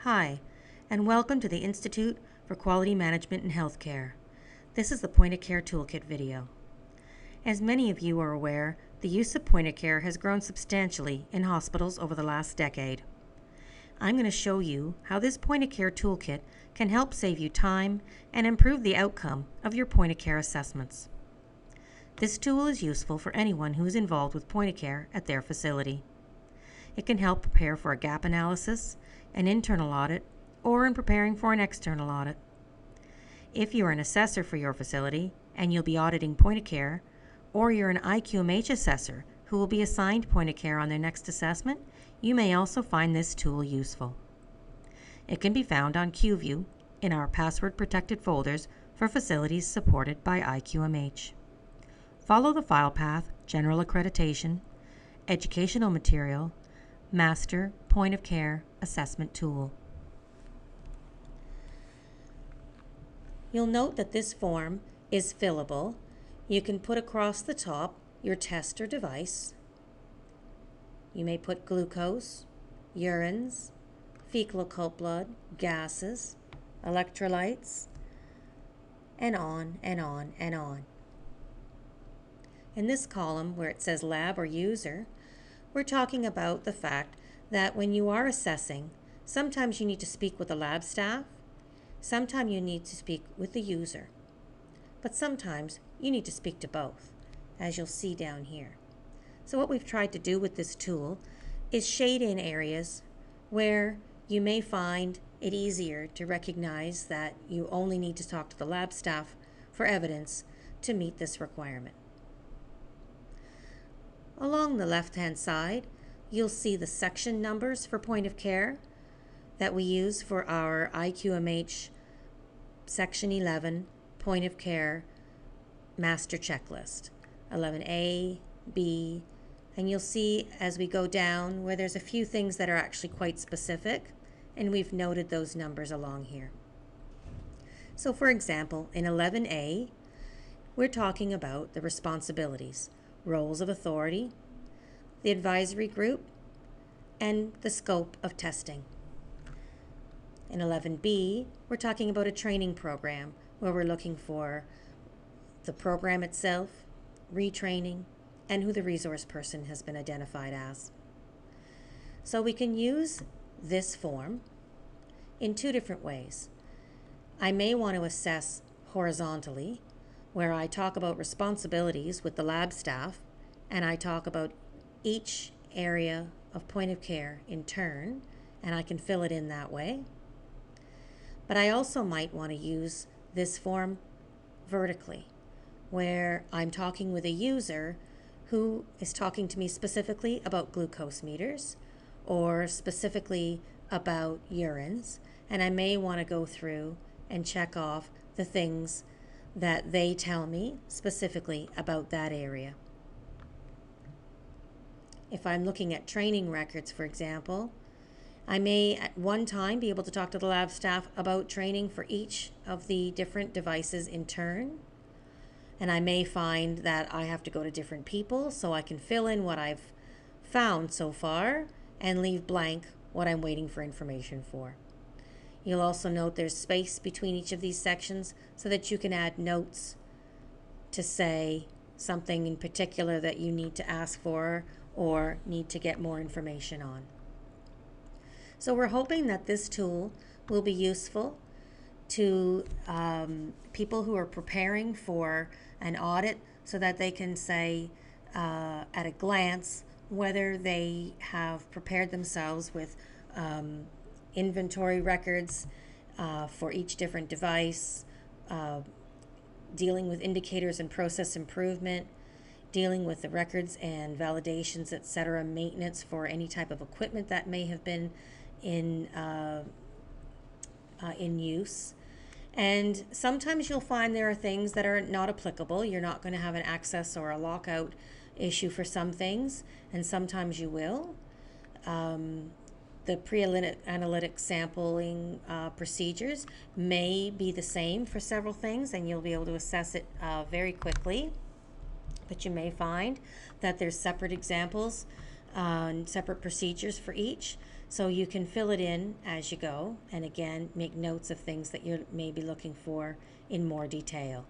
Hi, and welcome to the Institute for Quality Management in Healthcare. This is the Point of Care Toolkit video. As many of you are aware, the use of point of care has grown substantially in hospitals over the last decade. I'm going to show you how this point of care toolkit can help save you time and improve the outcome of your point of care assessments. This tool is useful for anyone who is involved with point of care at their facility. It can help prepare for a gap analysis, an internal audit, or in preparing for an external audit. If you're an assessor for your facility and you'll be auditing point of care, or you're an IQMH assessor who will be assigned point of care on their next assessment, you may also find this tool useful. It can be found on QView in our password-protected folders for facilities supported by IQMH. Follow the file path, General Accreditation, Educational Material, Master Point of Care Assessment Tool. You'll note that this form is fillable. You can put across the top your test or device. You may put glucose, urines, fecal occult blood, gases, electrolytes, and on and on and on. In this column where it says lab or user, we're talking about the fact that when you are assessing, sometimes you need to speak with the lab staff, sometimes you need to speak with the user, but sometimes you need to speak to both, as you'll see down here. So what we've tried to do with this tool is shade in areas where you may find it easier to recognize that you only need to talk to the lab staff for evidence to meet this requirement. Along the left-hand side, you'll see the section numbers for point of care that we use for our IQMH Section 11 point of care master checklist. 11A, B, and you'll see as we go down where there's a few things that are actually quite specific, and we've noted those numbers along here. So for example, in 11A, we're talking about the responsibilities, roles of authority, the advisory group, and the scope of testing. In 11B, we're talking about a training program where we're looking for the program itself, retraining, and who the resource person has been identified as. So we can use this form in two different ways. I may want to assess horizontally, where I talk about responsibilities with the lab staff, and I talk about each area of point of care in turn, and I can fill it in that way. But I also might want to use this form vertically, where I'm talking with a user who is talking to me specifically about glucose meters or specifically about urines, and I may want to go through and check off the things that they tell me specifically about that area. If I'm looking at training records, for example, I may at one time be able to talk to the lab staff about training for each of the different devices in turn. And I may find that I have to go to different people, so I can fill in what I've found so far and leave blank what I'm waiting for information for. You'll also note there's space between each of these sections so that you can add notes to say something in particular that you need to ask for or need to get more information on. So we're hoping that this tool will be useful to people who are preparing for an audit so that they can say at a glance whether they have prepared themselves with inventory records for each different device, dealing with indicators and process improvement, dealing with the records and validations, etc., maintenance for any type of equipment that may have been in use. And sometimes you'll find there are things that are not applicable. You're not going to have an access or a lockout issue for some things, and sometimes you will. The pre-analytic sampling procedures may be the same for several things, and you'll be able to assess it very quickly. But you may find that there's separate examples, separate procedures for each. So you can fill it in as you go, and again, make notes of things that you may be looking for in more detail.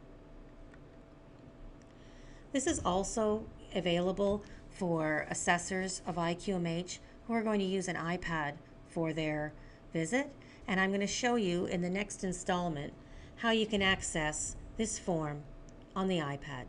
This is also available for assessors of IQMH who are going to use an iPad for their visit, and I'm going to show you in the next installment how you can access this form on the iPad.